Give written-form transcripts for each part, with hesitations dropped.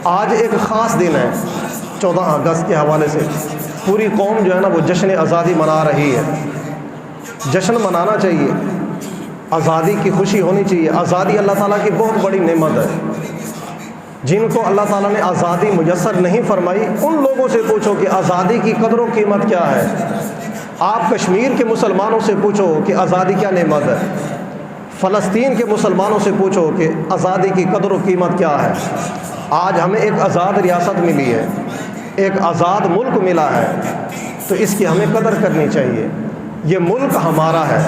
آج ایک خاص دن ہے 14 اگست کے حوالے سے پوری قوم جو ہے نا وہ جشن آزادی منا رہی ہے۔ جشن منانا چاہیے، آزادی کی خوشی ہونی چاہیے۔ آزادی اللہ تعالیٰ کی بہت بڑی نعمت ہے۔ جن کو اللہ تعالیٰ نے آزادی میسر نہیں فرمائی ان لوگوں سے پوچھو کہ آزادی کی قدر و قیمت کیا ہے۔ آپ کشمیر کے مسلمانوں سے پوچھو کہ آزادی کیا نعمت ہے، فلسطین کے مسلمانوں سے پوچھو کہ آزادی کی قدر و قیمت کیا ہے۔ آج ہمیں ایک آزاد ریاست ملی ہے، ایک آزاد ملک ملا ہے، تو اس کی ہمیں قدر کرنی چاہیے۔ یہ ملک ہمارا ہے،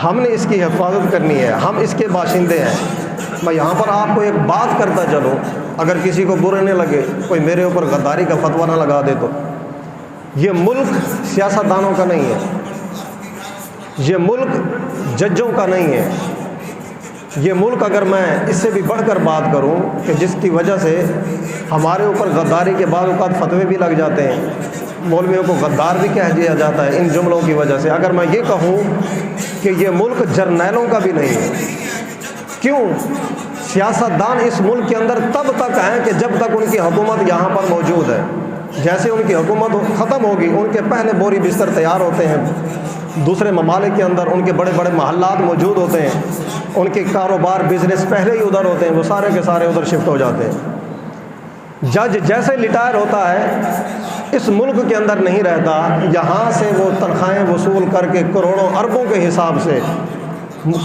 ہم نے اس کی حفاظت کرنی ہے، ہم اس کے باشندے ہیں۔ میں یہاں پر آپ کو ایک بات کرتا چلوں، اگر کسی کو برے نہ لگے، کوئی میرے اوپر غداری کا فتویٰ نہ لگا دے، تو یہ ملک سیاستدانوں کا نہیں ہے، یہ ملک ججوں کا نہیں ہے۔ یہ ملک، اگر میں اس سے بھی بڑھ کر بات کروں کہ جس کی وجہ سے ہمارے اوپر غداری کے بعض اوقات فتوے بھی لگ جاتے ہیں، مولویوں کو غدار بھی کہہ دیا جاتا ہے ان جملوں کی وجہ سے، اگر میں یہ کہوں کہ یہ ملک جرنیلوں کا بھی نہیں ہے۔ کیوں؟ سیاستدان اس ملک کے اندر تب تک ہیں کہ جب تک ان کی حکومت یہاں پر موجود ہے۔ جیسے ان کی حکومت ختم ہوگی، ان کے پہلے بوری بستر تیار ہوتے ہیں، دوسرے ممالک کے اندر ان کے بڑے بڑے محلات موجود ہوتے ہیں، ان کے کاروبار بزنس پہلے ہی ادھر ہوتے ہیں، وہ سارے کے سارے ادھر شفٹ ہو جاتے ہیں۔ جج جیسے ریٹائر ہوتا ہے اس ملک کے اندر نہیں رہتا، یہاں سے وہ تنخواہیں وصول کر کے کروڑوں اربوں کے حساب سے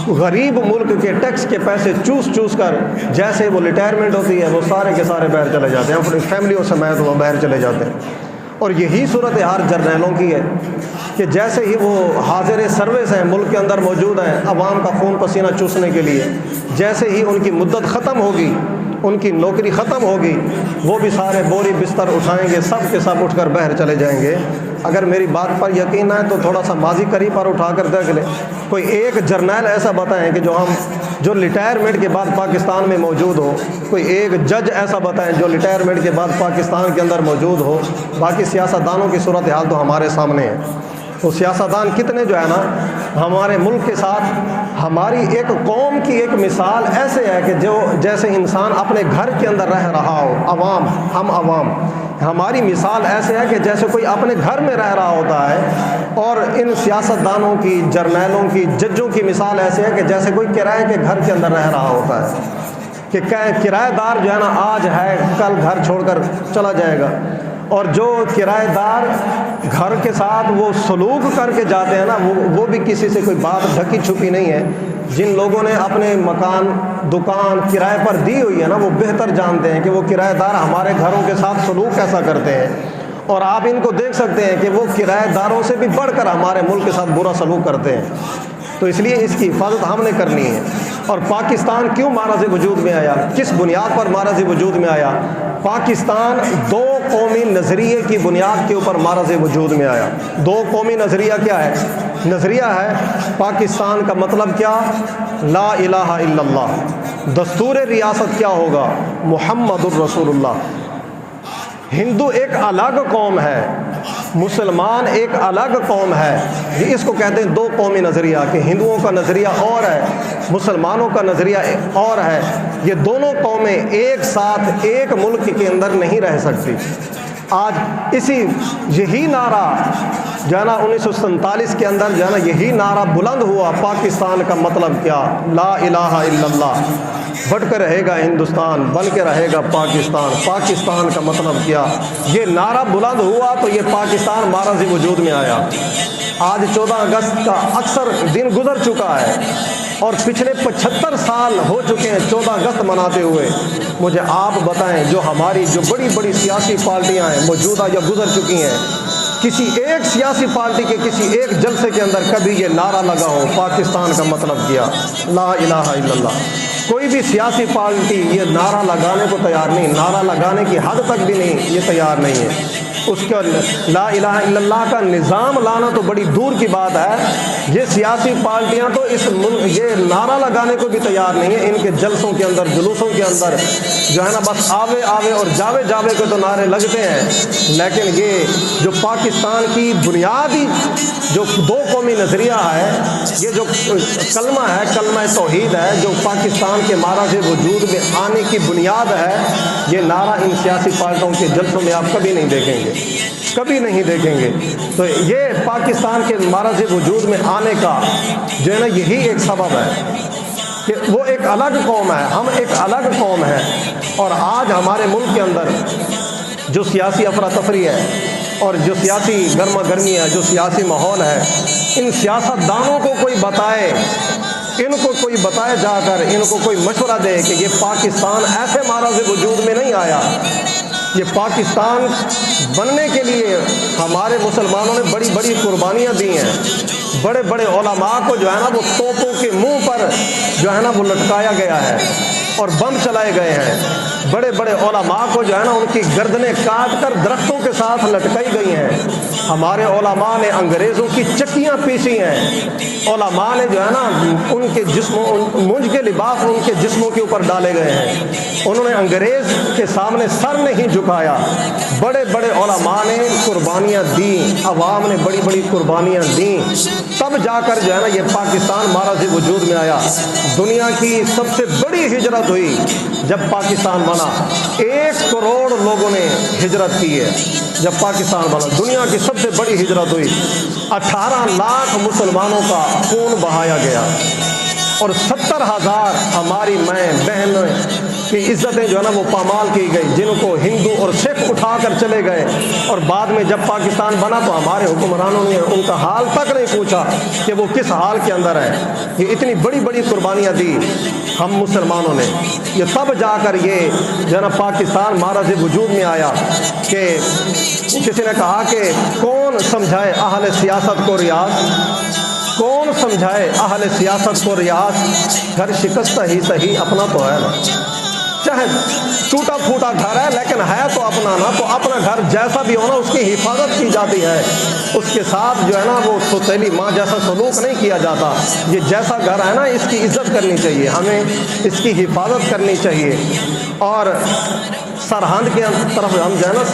غریب ملک کے ٹیکس کے پیسے چوس چوس کر جیسے وہ ریٹائرمنٹ ہوتی ہے وہ سارے کے سارے باہر چلے جاتے ہیں، اپنی فیملیوں سمیت وہ باہر چلے جاتے ہیں۔ اور یہی صورتحال جرنیلوں کی ہے کہ جیسے ہی وہ حاضر سروس ہیں، ملک کے اندر موجود ہیں عوام کا خون پسینہ چوسنے کے لیے، جیسے ہی ان کی مدت ختم ہوگی، ان کی نوکری ختم ہوگی، وہ بھی سارے بوری بستر اٹھائیں گے، سب کے سب اٹھ کر باہر چلے جائیں گے۔ اگر میری بات پر یقین ہے تو تھوڑا سا ماضی قریب پر اٹھا کر دیکھ لیں، کوئی ایک جرنیل ایسا بتائیں کہ جو ریٹائرمنٹ کے بعد پاکستان میں موجود ہو، کوئی ایک جج ایسا بتائیں جو ریٹائرمنٹ کے بعد پاکستان کے اندر موجود ہو۔ باقی سیاستدانوں کی صورتحال تو ہمارے سامنے ہے۔ تو سیاستدان کتنے جو ہے نا ہمارے ملک کے ساتھ ہماری ایک قوم کی ایک مثال ایسے ہے کہ جو جیسے انسان اپنے گھر کے اندر رہ رہا ہو، عوام، ہم عوام، ہماری مثال ایسے ہے کہ جیسے کوئی اپنے گھر میں رہ رہا ہوتا ہے، اور ان سیاستدانوں کی، جرنیلوں کی، ججوں کی مثال ایسے ہے کہ جیسے کوئی کرائے کے گھر کے اندر رہ رہا ہوتا ہے کہ کرایہ دار جو ہے نا آج ہے، کل گھر چھوڑ کر چلا جائے گا، اور جو کرایہ دار گھر کے ساتھ وہ سلوک کر کے جاتے ہیں نا وہ بھی کسی سے کوئی بات ڈھکی چھپی نہیں ہے۔ جن لوگوں نے اپنے مکان، دکان کرائے پر دی ہوئی ہے نا وہ بہتر جانتے ہیں کہ وہ کرایہ دار ہمارے گھروں کے ساتھ سلوک کیسا کرتے ہیں، اور آپ ان کو دیکھ سکتے ہیں کہ وہ کرایہ داروں سے بھی بڑھ کر ہمارے ملک کے ساتھ برا سلوک کرتے ہیں۔ تو اس لیے اس کی حفاظت ہم نے کرنی ہے۔ اور پاکستان کیوں معرض وجود میں آیا، کس بنیاد پر معرض وجود میں آیا؟ پاکستان دو قومی نظریے کی بنیاد کے اوپر معرض وجود میں آیا۔ دو قومی نظریہ کیا ہے؟ نظریہ ہے پاکستان کا مطلب کیا؟ لا الہ الا اللہ۔ دستور ریاست کیا ہوگا؟ محمد الرسول اللہ۔ ہندو ایک الگ قوم ہے، مسلمان ایک الگ قوم ہے۔ اس کو کہتے ہیں دو قومی نظریہ، کہ ہندوؤں کا نظریہ اور ہے، مسلمانوں کا نظریہ اور ہے۔ یہ دونوں قومیں ایک ساتھ ایک ملک کے اندر نہیں رہ سکتی۔ آج یہی نعرہ جو ہے نا 1947 کے اندر جو ہے نا یہی نعرہ بلند ہوا، پاکستان کا مطلب کیا؟ لا الہ الا اللہ۔ بڑھ کے رہے گا ہندوستان، بن کے رہے گا پاکستان۔ پاکستان کا مطلب کیا؟ یہ نعرہ بلند ہوا تو یہ پاکستان معرض وجود میں آیا۔ آج 14 اگست کا اکثر دن گزر چکا ہے اور پچھلے 75 سال ہو چکے ہیں 14 اگست مناتے ہوئے۔ مجھے آپ بتائیں جو ہماری جو بڑی بڑی سیاسی پارٹیاں ہیں موجودہ یا گزر چکی ہیں، کسی ایک سیاسی پارٹی کے کسی ایک جلسے کے اندر کبھی یہ نعرہ لگا ہو پاکستان کا مطلب کیا؟ لا الہ الا اللہ۔ کوئی بھی سیاسی پارٹی یہ نعرہ لگانے کو تیار نہیں، نعرہ لگانے کی حد تک بھی نہیں، یہ تیار نہیں ہے۔ اس کا لا الہ الا اللہ کا نظام لانا تو بڑی دور کی بات ہے۔ یہ سیاسی پارٹیاں تو یہ نعرہ لگانے کو بھی تیار نہیں ہیں۔ ان کے جلسوں کے اندر، جلوسوں کے اندر جو ہے نا بس آوے آوے اور جاوے جاوے کے تو نعرے لگتے ہیں، لیکن یہ جو پاکستان کی بنیادی جو دو قومی نظریہ ہے، یہ جو کلمہ ہے، کلمہ توحید ہے، جو پاکستان کے ماراج وجود میں آنے کی بنیاد ہے، یہ نعرہ ان سیاسی پارٹیوں کے جلسوں میں آپ کبھی نہیں دیکھیں گے، کبھی نہیں دیکھیں گے۔ تو یہ پاکستان کے ماراج وجود میں آنے کا جو ہے نا یہی ایک سبب ہے کہ وہ ایک الگ قوم ہے، ہم ایک الگ قوم ہیں۔ اور آج ہمارے ملک کے اندر جو سیاسی افراتفری ہے اور جو سیاسی گرما گرمی ہے، جو سیاسی ماحول ہے، ان سیاست دانوں کو کوئی بتائے، ان کو کوئی بتائے جا کر، ان کو کوئی مشورہ دے کہ یہ پاکستان ایسے ماراج وجود میں نہیں آیا۔ یہ پاکستان بننے کے لیے ہمارے مسلمانوں نے بڑی بڑی قربانیاں دی ہیں۔ بڑے بڑے علماء کو جو ہے نا وہ توپوں کے منہ پر جو ہے نا وہ لٹکایا گیا ہے اور بم چلائے گئے ہیں۔ بڑے بڑے علماء کو جو ہے نا ان کی گردنیں کاٹ کر درختوں کے ساتھ لٹکائی گئی ہیں۔ ہمارے علماء نے انگریزوں کی چکیاں پیسی ہیں۔ علماء نے جو ہے نا ان کے جسموں، مونج کے لباس ان کے جسموں کے اوپر ڈالے گئے ہیں۔ انہوں نے انگریز کے سامنے سر نہیں جھکایا۔ بڑے بڑے علماء نے قربانیاں دیں، عوام نے بڑی بڑی قربانیاں دیں، تب جا کر جو ہے نا یہ پاکستان ماراج وجود میں آیا۔ دنیا کی سب سے بڑی ہجرت ہوئی جب پاکستان بنا۔ 1 کروڑ لوگوں نے ہجرت کی ہے جب پاکستان بنا۔ دنیا کی سب سے بڑی ہجرت ہوئی۔ 18 لاکھ مسلمانوں کا خون بہایا گیا اور 70,000 ہماری مائیں بہنیں کی عزتیں جو ہے نا وہ پامال کی گئی، جن کو ہندو اور سکھ اٹھا کر چلے گئے۔ اور بعد میں جب پاکستان بنا تو ہمارے حکمرانوں نے ان کا حال تک نہیں پوچھا کہ وہ کس حال کے اندر ہے۔ یہ اتنی بڑی بڑی قربانیاں دی ہم مسلمانوں نے۔ یہ تب جا کر یہ جو ہے نا پاکستان ماراج وجود میں آیا کہ کسی نے کہا کہ کون سمجھائے اہل سیاست کو ریاض، کون سمجھائے اہل سیاست کو ریاض، گھر شکستہ ہی صحیح اپنا تو ہے نا۔ چاہے ٹوٹا پھوٹا گھر ہے لیکن ہے تو اپنا نا، تو اپنا گھر جیسا بھی ہونا اس کی حفاظت کی جاتی ہے، اس کے ساتھ جو ہے نا وہ سوتیلی ماں جیسا سلوک نہیں کیا جاتا۔ یہ جیسا گھر ہے نا اس کی عزت کرنی چاہیے، ہمیں اس کی حفاظت کرنی چاہیے۔ اور سرہند کے طرف ہم جو ہے نا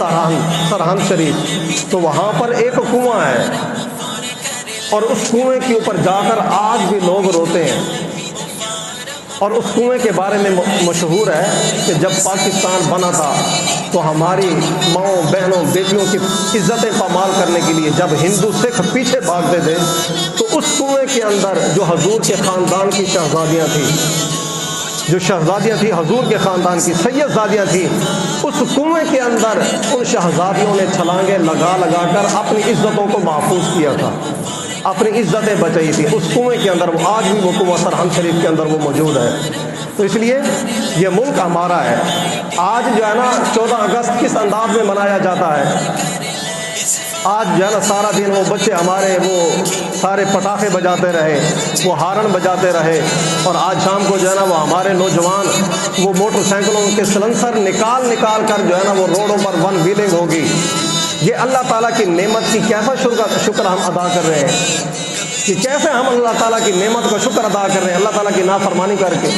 سرہند شریف، تو وہاں پر ایک کنواں ہے اور اس کنویں کے اوپر جا کر آج بھی لوگ روتے ہیں۔ اور اس کنویں کے بارے میں مشہور ہے کہ جب پاکستان بنا تھا تو ہماری ماؤں، بہنوں، بیٹیوں کی عزتیں پامال کرنے کے لیے جب ہندو سکھ پیچھے بھاگتے تھے تو اس کنویں کے اندر جو حضور کے خاندان کی شہزادیاں تھیں، جو شہزادیاں تھیں حضور کے خاندان کی سید زادیاں تھیں، اس کنویں کے اندر ان شہزادیوں نے چھلانگیں لگا لگا کر اپنی عزتوں کو محفوظ کیا تھا، اپنی عزتیں بچائی تھی اس کنویں کے اندر۔ وہ آج بھی وہ کنواں سرہند شریف کے اندر وہ موجود ہے۔ تو اس لیے یہ ملک ہمارا ہے۔ آج جو ہے نا 14 اگست کس انداز میں منایا جاتا ہے؟ آج جو ہے نا سارا دن وہ بچے ہمارے وہ سارے پٹاخے بجاتے رہے، وہ ہارن بجاتے رہے، اور آج شام کو جو ہے نا وہ ہمارے نوجوان وہ موٹر سائیکلوں کے سلنسر نکال نکال کر جو ہے نا وہ روڈوں پر ون ویلنگ ہوگی۔ یہ اللہ تعالیٰ کی نعمت کی کیسا شکر ہم ادا کر رہے ہیں کہ کیسے ہم اللہ تعالیٰ کی نعمت کا شکر ادا کر رہے ہیں، اللہ تعالیٰ کی نافرمانی کر کے،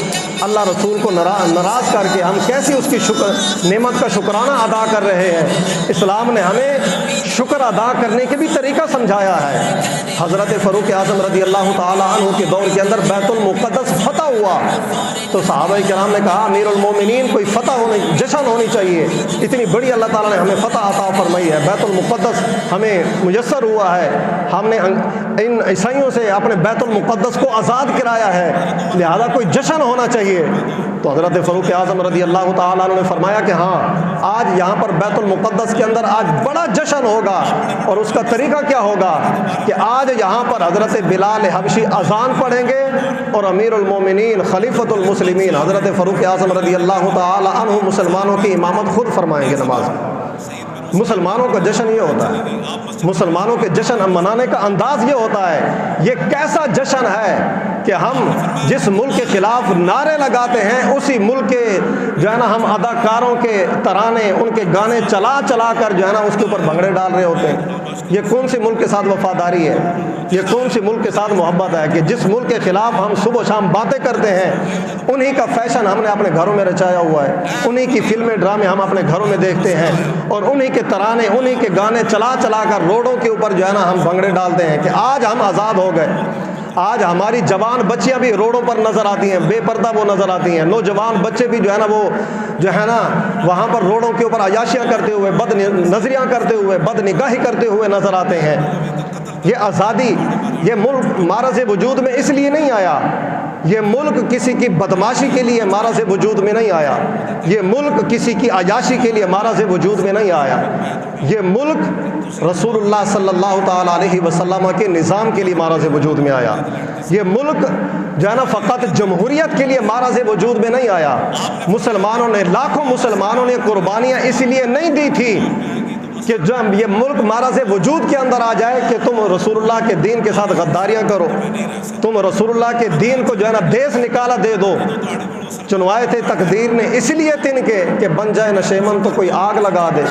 اللہ رسول کو ناراض کر کے ہم کیسے اس کی نعمت کا شکرانہ ادا کر رہے ہیں۔ اسلام نے ہمیں شکر ادا کرنے کے بھی طریقہ سمجھایا ہے۔ حضرت فاروق اعظم رضی اللہ تعالیٰ عنہ کے دور کے اندر بیت المقدس فتح ہوا تو صحابہ کرام نے کہا امیر المومنین کوئی جشن ہونی چاہیے، اتنی بڑی اللہ تعالیٰ نے ہمیں فتح عطا فرمائی ہے، بیت المقدس ہمیں میسر ہوا ہے، ہم نے ان عیسائیوں سے اپنے بیت المقدس کو آزاد کرایا ہے، لہذا کوئی جشن ہونا چاہیے۔ تو حضرت فاروق اعظم رضی اللہ تعالیٰ عنہ نے فرمایا کہ ہاں آج یہاں پر بیت المقدس کے اندر آج بڑا جشن ہوگا، اور اس کا طریقہ کیا ہوگا کہ آج یہاں پر حضرت بلال حبشی اذان پڑھیں گے اور امیر المومنین خلیفۃ المسلمین حضرت فاروق اعظم رضی اللہ تعالیٰ عنہ مسلمانوں کی امامت خود فرمائیں گے نماز میں۔ مسلمانوں کا جشن یہ ہوتا ہے، مسلمانوں کے جشن منانے کا انداز یہ ہوتا ہے۔ یہ کیسا جشن ہے کہ ہم جس ملک کے خلاف نعرے لگاتے ہیں اسی ملک کے جو ہے نا ہم اداکاروں کے ترانے ان کے گانے چلا چلا کر جو ہے نا اس کے اوپر بھنگڑے ڈال رہے ہوتے ہیں۔ یہ کون سی ملک کے ساتھ وفاداری ہے؟ یہ کون سی ملک کے ساتھ محبت ہے کہ جس ملک کے خلاف ہم صبح و شام باتیں کرتے ہیں انہی کا فیشن ہم نے اپنے گھروں میں رچایا ہوا ہے، انہی کی فلمیں ڈرامے ہم اپنے گھروں میں دیکھتے ہیں، اور انہی کے ترانے انہی کے گانے چلا چلا کر روڈوں کے اوپر جو ہے نا ہم بھنگڑے ڈالتے ہیں کہ آج ہم آزاد ہو گئے۔ آج ہماری جوان بچیاں بھی روڈوں پر نظر آتی ہیں، بے پردہ وہ نظر آتی ہیں، نوجوان بچے بھی جو ہے نا وہ جو ہے نا وہاں پر روڈوں کے اوپر عیاشیاں کرتے ہوئے، بد نظریاں کرتے ہوئے، بد نگاہی کرتے ہوئے نظر آتے ہیں۔ یہ آزادی، یہ ملک معرض وجود میں اس لیے نہیں آیا، یہ ملک کسی کی بدماشی کے لیے معرض وجود میں نہیں آیا، یہ ملک کسی کی عیاشی کے لیے معرض وجود میں نہیں آیا، یہ ملک رسول اللہ صلی اللہ تعالیٰ علیہ وسلم کے نظام کے لیے معرض وجود میں آیا۔ یہ ملک جو ہے نا فقط جمہوریت کے لیے معرض وجود میں نہیں آیا۔ مسلمانوں نے، لاکھوں مسلمانوں نے قربانیاں اس لیے نہیں دی تھی کہ جب یہ ملک معرض وجود کے اندر آ جائے کہ تم رسول اللہ کے دین کے ساتھ غداریاں کرو، تم رسول اللہ کے دین کو جو ہے نا دیس نکالا دے دو۔ چنوائے تھے تقدیر نے اس لیے تن کے کہ بن جائے نشیمن تو کوئی آگ لگا دے۔